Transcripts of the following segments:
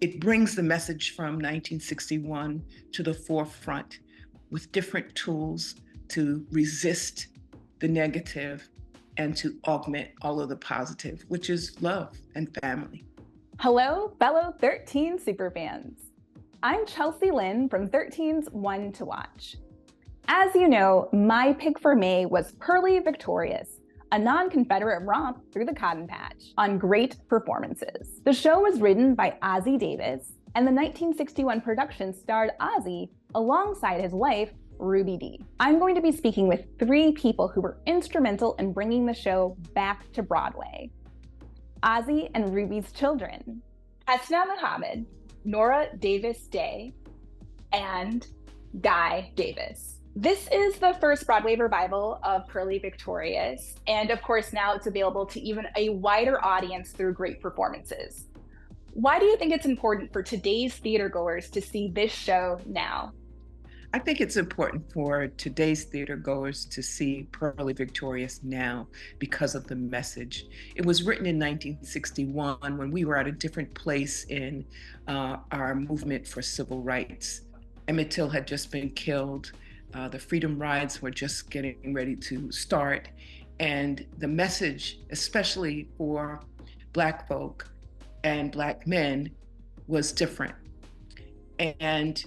It brings the message from 1961 to the forefront with different tools to resist the negative and to augment all of the positive, which is love and family. Hello, fellow 13 superfans. I'm Chelsea Lynn from 13's One to Watch. As you know, my pick for May was Purlie Victorious, a non-Confederate romp through the cotton patch on great performances. The show was written by Ossie Davis, and the 1961 production starred Ossie alongside his wife, Ruby Dee. I'm going to be speaking with three people who were instrumental in bringing the show back to Broadway. Ossie and Ruby's children, Hasna Muhammad, Nora Davis Day, and Guy Davis. This is the first Broadway revival of Purlie Victorious, and of course now it's available to even a wider audience through great performances. Why do you think it's important for today's theatergoers to see this show now? I think it's important for today's theatergoers to see Purlie Victorious now because of the message. It was written in 1961 when we were at a different place in our movement for civil rights. Emmett Till had just been killed. The Freedom Rides were just getting ready to start. And the message, especially for Black folk and Black men, was different. And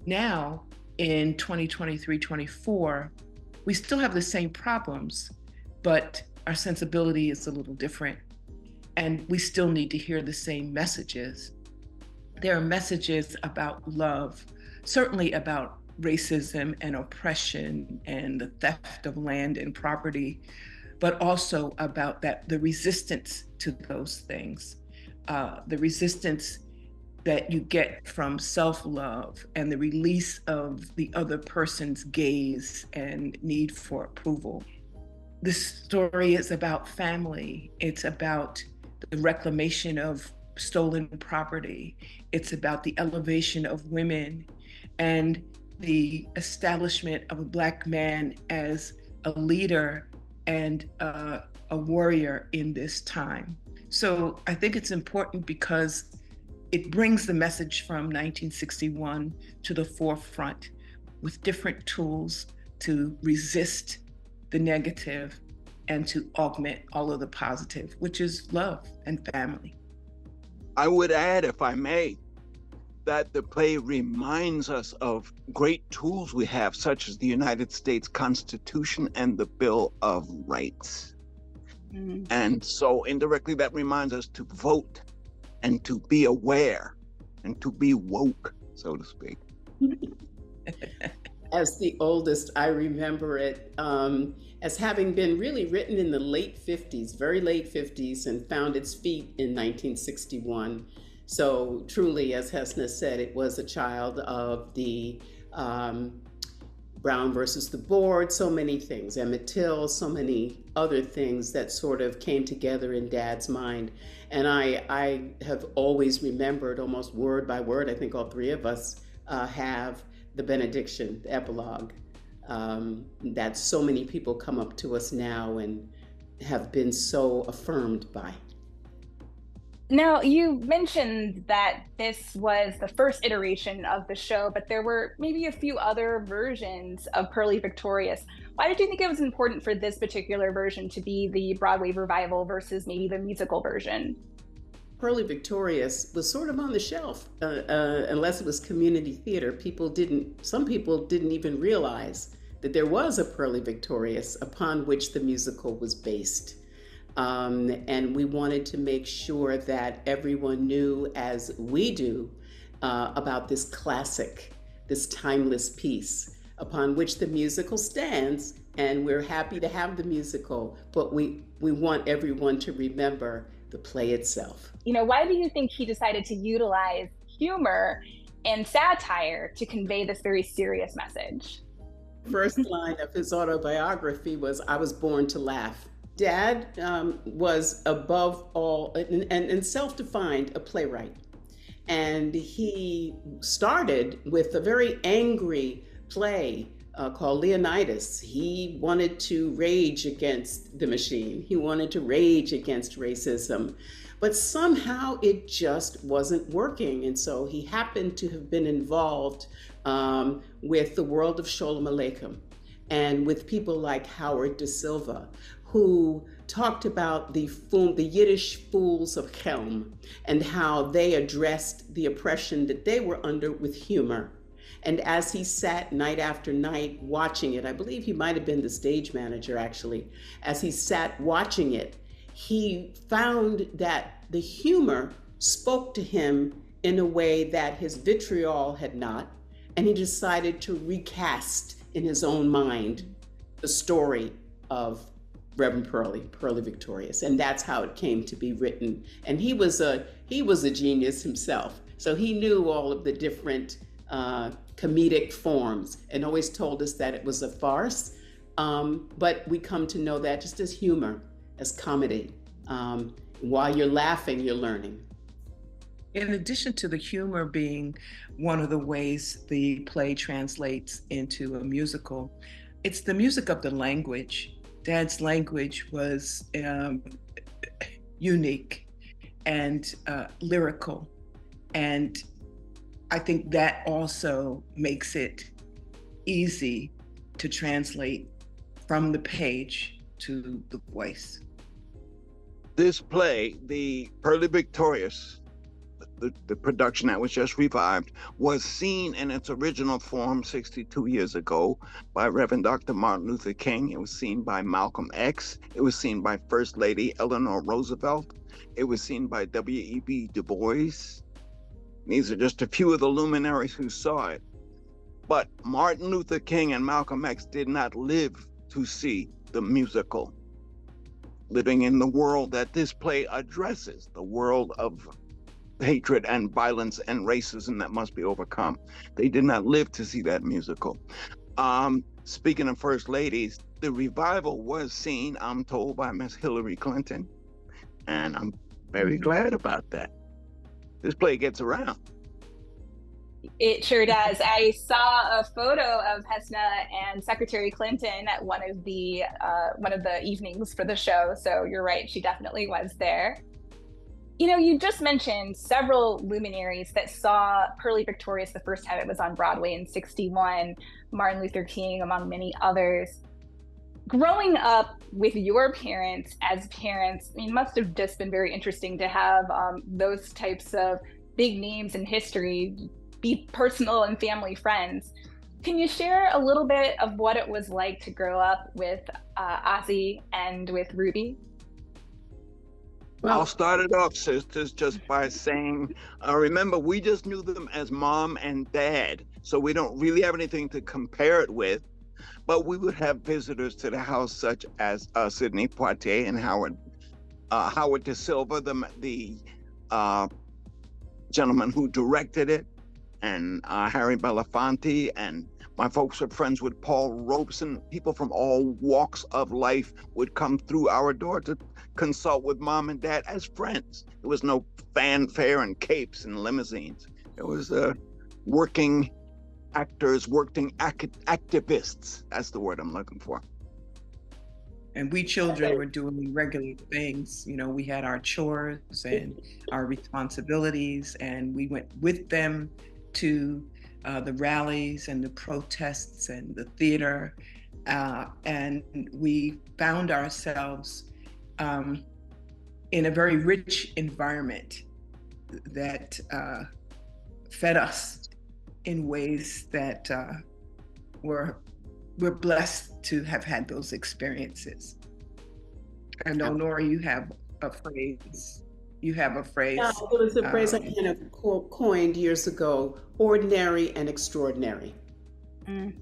now, in 2023-24, we still have the same problems, but our sensibility is a little different. And we still need to hear the same messages. There are messages about love, certainly about racism and oppression and the theft of land and property, but also about the resistance to those things, the resistance that you get from self-love and the release of the other person's gaze and need for approval. This story is about family. It's about the reclamation of stolen property. It's about the elevation of women and the establishment of a Black man as a leader and a warrior in this time. So I think it's important because it brings the message from 1961 to the forefront with different tools to resist the negative and to augment all of the positive, which is love and family. I would add, if I may, that the play reminds us of great tools we have, such as the United States Constitution and the Bill of Rights. Mm-hmm. And so indirectly that reminds us to vote and to be aware and to be woke, so to speak. As the oldest, I remember it as having been really written in the late 50s, very late 50s, and found its feet in 1961. So truly, as Hasna said, it was a child of the Brown versus the Board, so many things, Emmett Till, so many other things that sort of came together in Dad's mind. And I have always remembered, almost word by word, I think all three of us have the benediction, the epilogue, that so many people come up to us now and have been so affirmed by. Now, you mentioned that this was the first iteration of the show, but there were maybe a few other versions of Purlie Victorious. Why did you think it was important for this particular version to be the Broadway revival versus maybe the musical version? Purlie Victorious was sort of on the shelf, unless it was community theater. Some people didn't even realize that there was a Purlie Victorious upon which the musical was based. And we wanted to make sure that everyone knew, as we do, about this classic, this timeless piece upon which the musical stands. And we're happy to have the musical, but we want everyone to remember the play itself. You know, why do you think he decided to utilize humor and satire to convey this very serious message? First line of his autobiography was, "I was born to laugh." Dad was above all and self-defined a playwright. And he started with a very angry play called Leonidas. He wanted to rage against the machine. He wanted to rage against racism. but somehow it just wasn't working. And so he happened to have been involved with the World of Sholem Aleichem and with people like Howard Da Silva, who talked about the Yiddish fools of Chelm and how they addressed the oppression that they were under with humor. And as he sat night after night watching it, I believe he might have been the stage manager actually, as he sat watching it, he found that the humor spoke to him in a way that his vitriol had not, and he decided to recast in his own mind the story of Reverend Pearlie Victorious, and that's how it came to be written. And he was a genius himself, so he knew all of the different comedic forms, and always told us that it was a farce. But we come to know that just as humor, as comedy. While you're laughing, you're learning. In addition to the humor being one of the ways the play translates into a musical, it's the music of the language. Dad's language was unique and lyrical. And I think that also makes it easy to translate from the page to the voice. This play, the Pearlie Victorious, the production that was just revived, was seen in its original form 62 years ago by Reverend Dr. Martin Luther King. It was seen by Malcolm X. It was seen by First Lady Eleanor Roosevelt. It was seen by W.E.B. Du Bois. These are just a few of the luminaries who saw it. But Martin Luther King and Malcolm X did not live to see the musical. Living in the world that this play addresses, the world of hatred and violence and racism that must be overcome. They did not live to see that musical. Speaking of First Ladies, the revival was seen, I'm told, by Miss Hillary Clinton, and I'm very glad about that. This play gets around. It sure does. I saw a photo of Hesna and Secretary Clinton at one of the evenings for the show. So you're right, she definitely was there. You know, you just mentioned several luminaries that saw Pearlie Victorious the first time it was on Broadway in '61, Martin Luther King among many others. Growing up with your parents as parents, it must have just been very interesting to have those types of big names in history be personal and family friends. Can you share a little bit of what it was like to grow up with Ozzie and with Ruby? Well, I'll start it off, sisters, just by saying, remember, we just knew them as mom and dad, so we don't really have anything to compare it with. But we would have visitors to the house, such as Sidney Poitier and Howard Da Silva, the gentleman who directed it, and Harry Belafonte, and my folks were friends with Paul Robeson. People from all walks of life would come through our door to consult with mom and dad as friends. There was no fanfare and capes and limousines. It was working actors, working activists. That's the word I'm looking for. And we children were doing regular things. You know, we had our chores and our responsibilities, and we went with them to the rallies and the protests and the theater. And we found ourselves in a very rich environment that fed us in ways that we're blessed to have had those experiences. I know, Nora, you have a phrase. Yeah, it was a phrase I kind of coined years ago: ordinary and extraordinary. And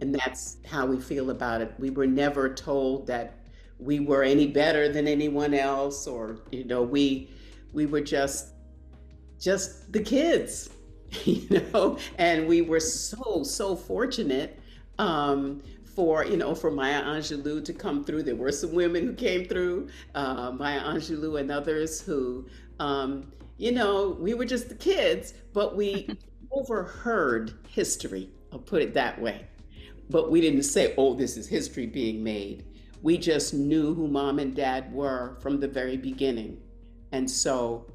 that's how we feel about it. We were never told that we were any better than anyone else, or we were just the kids, and we were so fortunate for Maya Angelou to come through. There were some women who came through, Maya Angelou and others who, we were just the kids, but we overheard history, I'll put it that way. But we didn't say, oh, this is history being made. We just knew who mom and dad were from the very beginning. And so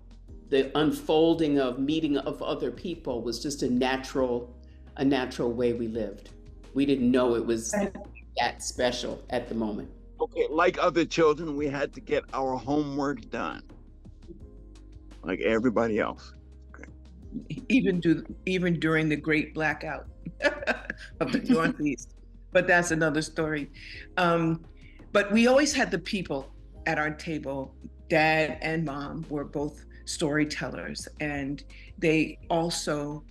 the unfolding of meeting of other people was just a natural way we lived. We didn't know it was that special at the moment. Okay, like other children, we had to get our homework done, like everybody else. Okay. Even during the great blackout of the Northeast, but that's another story. But we always had the people at our table. Dad and Mom were both storytellers, and they also,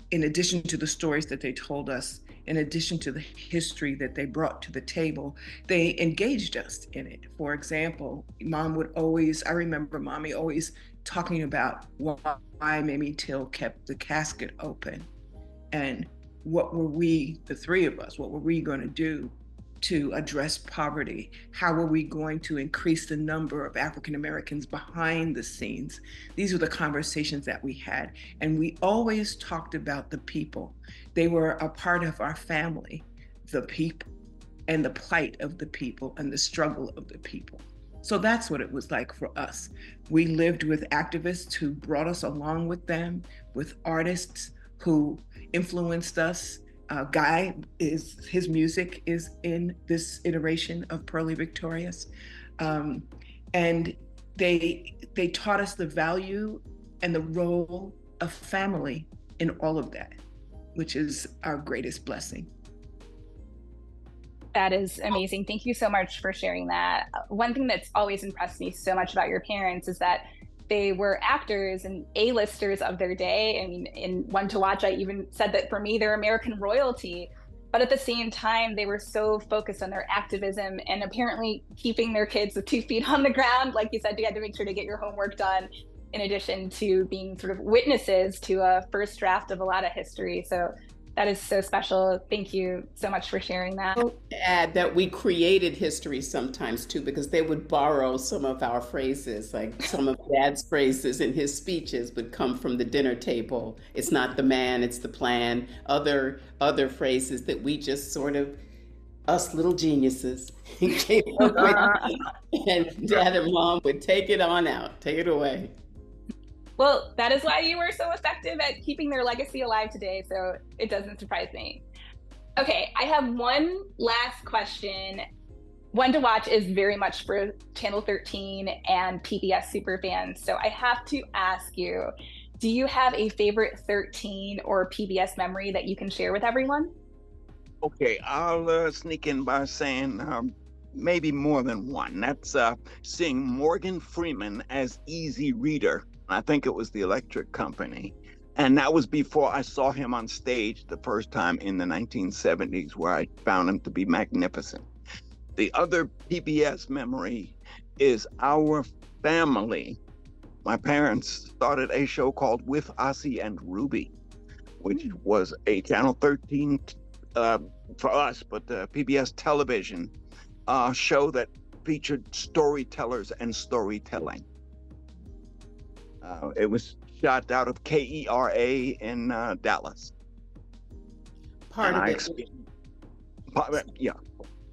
in addition to the stories that they told us, in addition to the history that they brought to the table, they engaged us in it. For example, I remember Mommy always talking about why Mamie Till kept the casket open, and what were we, the three of us, what were we going to do to address poverty? How were we going to increase the number of African Americans behind the scenes? These were the conversations that we had. And we always talked about the people. They were a part of our family, the people, and the plight of the people and the struggle of the people. So that's what it was like for us. We lived with activists who brought us along with them, with artists who influenced us. His music is in this iteration of Pearly Victorious. And they taught us the value and the role of family in all of that, which is our greatest blessing. That is amazing. Thank you so much for sharing that. One thing that's always impressed me so much about your parents is that they were actors and A-listers of their day. I mean, in One to Watch, I even said that for me, they're American royalty. But at the same time, they were so focused on their activism and apparently keeping their kids with 2 feet on the ground. Like you said, you had to make sure to get your homework done, in addition to being sort of witnesses to a first draft of a lot of history. So that is so special. Thank you so much for sharing that. I'll add that we created history sometimes too, because they would borrow some of our phrases, like some of Dad's phrases in his speeches would come from the dinner table. It's not the man, it's the plan. Other phrases that we just sort of, us little geniuses, came up with, and Dad and Mom would take it on out, take it away. Well, that is why you were so effective at keeping their legacy alive today, so it doesn't surprise me. Okay, I have one last question. One to Watch is very much for Channel 13 and PBS superfans, so I have to ask you, do you have a favorite 13 or PBS memory that you can share with everyone? Okay, I'll sneak in by saying maybe more than one. That's seeing Morgan Freeman as Easy Reader. I think it was the Electric Company. And that was before I saw him on stage the first time in the 1970s, where I found him to be magnificent. The other PBS memory is our family. My parents started a show called With Ossie and Ruby, which was a Channel 13 for us, but PBS television show that featured storytellers and storytelling. It was shot out of KERA in Dallas. Part of it. Yeah,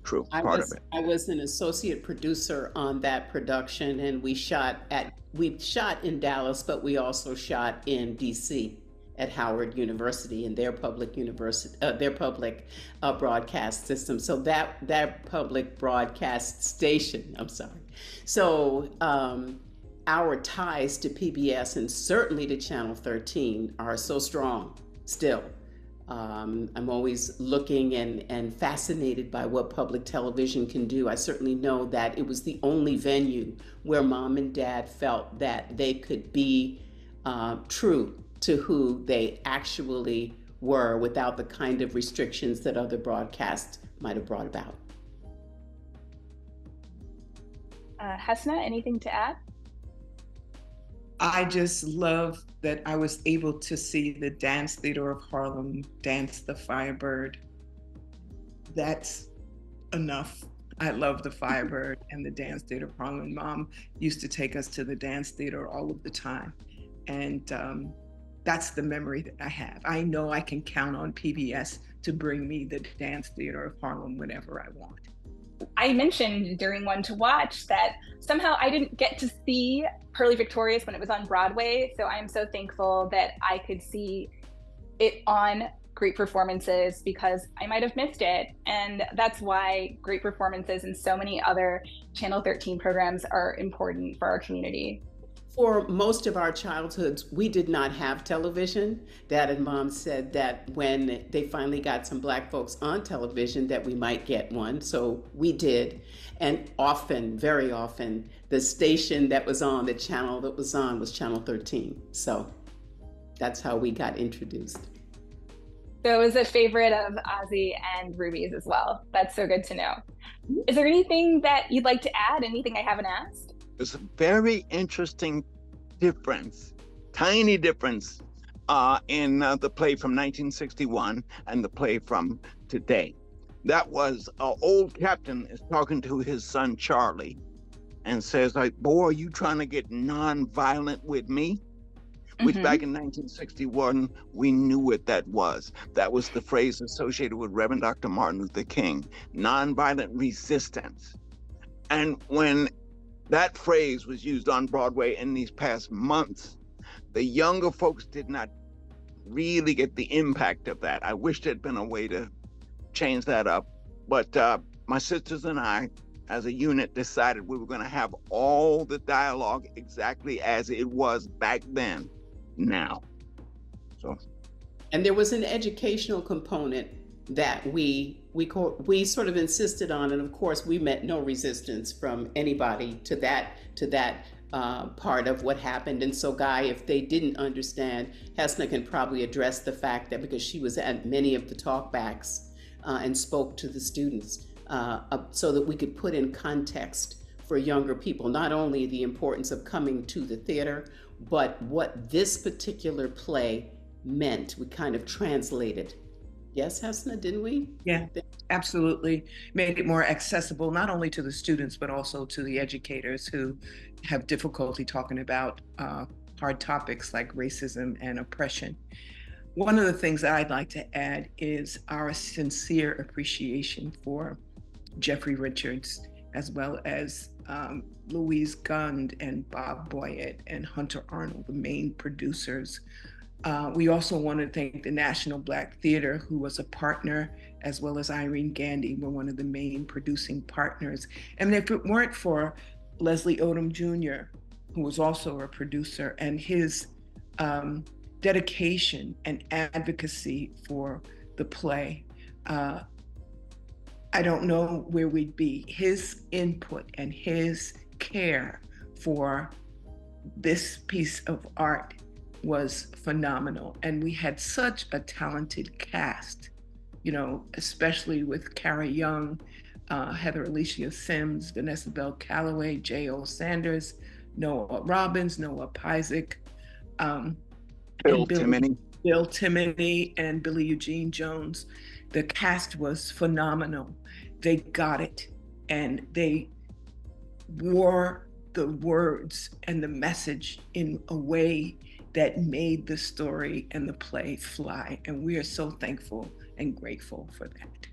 true. I was an associate producer on that production, and we shot in Dallas, but we also shot in DC at Howard University in their public broadcast system. So that public broadcast station, I'm sorry. So our ties to PBS and certainly to Channel 13 are so strong still. I'm always looking and fascinated by what public television can do. I certainly know that it was the only venue where Mom and Dad felt that they could be true to who they actually were without the kind of restrictions that other broadcasts might have brought about. Hesna, anything to add? I just love that I was able to see the Dance Theater of Harlem dance the Firebird. That's enough. I love the Firebird and the Dance Theater of Harlem. Mom used to take us to the dance theater all of the time. And that's the memory that I have. I know I can count on PBS to bring me the Dance Theater of Harlem whenever I want. I mentioned during One to Watch that somehow I didn't get to see Pearly Victorious when it was on Broadway. So I'm so thankful that I could see it on Great Performances because I might have missed it. And that's why Great Performances and so many other Channel 13 programs are important for our community. For most of our childhoods, we did not have television. Dad and Mom said that when they finally got some Black folks on television that we might get one. So we did. And often, very often, the station that was on, the channel that was on was Channel 13. So that's how we got introduced. So it was a favorite of Ozzy and Ruby's as well. That's so good to know. Is there anything that you'd like to add? Anything I haven't asked? There's a very interesting difference, tiny difference, in the play from 1961 and the play from today. That was old captain is talking to his son Charlie and says, like, boy, are you trying to get non-violent with me? Which back in 1961, we knew what that was. That was the phrase associated with Reverend Dr. Martin Luther King, nonviolent resistance. And when that phrase was used on Broadway in these past months, the younger folks did not really get the impact of that. I wish there'd been a way to change that up. But my sisters and I, as a unit, decided we were going to have all the dialogue exactly as it was back then, now. So, and there was an educational component that we sort of insisted on, and of course we met no resistance from anybody to that part of what happened. And so, Guy, if they didn't understand, Hesna can probably address the fact that because she was at many of the talkbacks and spoke to the students, so that we could put in context for younger people not only the importance of coming to the theater, but what this particular play meant. We kind of translated. Yes, Hesna, didn't we? Yeah, absolutely. Made it more accessible, not only to the students, but also to the educators who have difficulty talking about hard topics like racism and oppression. One of the things that I'd like to add is our sincere appreciation for Jeffrey Richards, as well as Louise Gund and Bob Boyett and Hunter Arnold, the main producers. We also want to thank the National Black Theater, who was a partner, as well as Irene Gandy were one of the main producing partners. And if it weren't for Leslie Odom Jr., who was also a producer, and his dedication and advocacy for the play, I don't know where we'd be. His input and his care for this piece of art was phenomenal. And we had such a talented cast, you know, especially with Carrie Young, Heather Alicia Sims, Vanessa Bell Calloway, J.O. Sanders, Noah Robbins, Noah Pizik, Bill Timoney, and Billy Eugene Jones. The cast was phenomenal. They got it, and they wore the words and the message in a way that made the story and the play fly. And we are so thankful and grateful for that.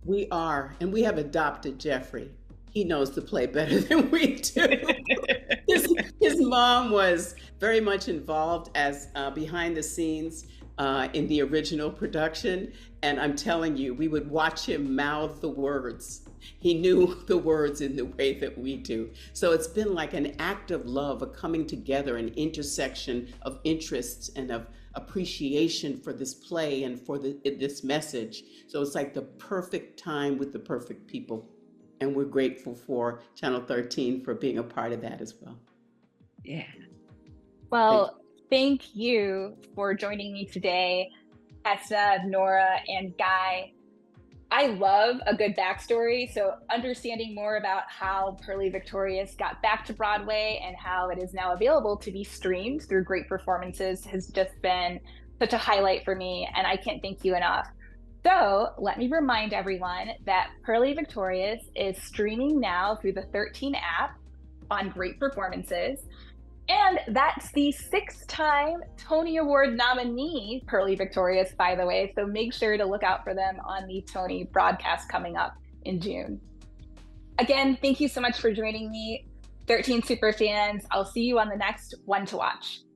We are, and we have adopted Jeffrey. He knows the play better than we do. His mom was very much involved as behind the scenes in the original production. And I'm telling you, we would watch him mouth the words. He knew the words in the way that we do. So it's been like an act of love, a coming together, an intersection of interests and of appreciation for this play and for this message. So it's like the perfect time with the perfect people. And we're grateful for Channel 13 for being a part of that as well. Yeah. Well, thank you for joining me today, Hesna, Nora, and Guy. I love a good backstory, so understanding more about how Pearly Victorious got back to Broadway and how it is now available to be streamed through Great Performances has just been such a highlight for me, and I can't thank you enough. So let me remind everyone that Pearly Victorious is streaming now through the 13 app on Great Performances. And that's the 6-time Tony Award nominee, Pearly Victorious, by the way. So make sure to look out for them on the Tony broadcast coming up in June. Again, thank you so much for joining me, 13 Superfans. I'll see you on the next One to Watch.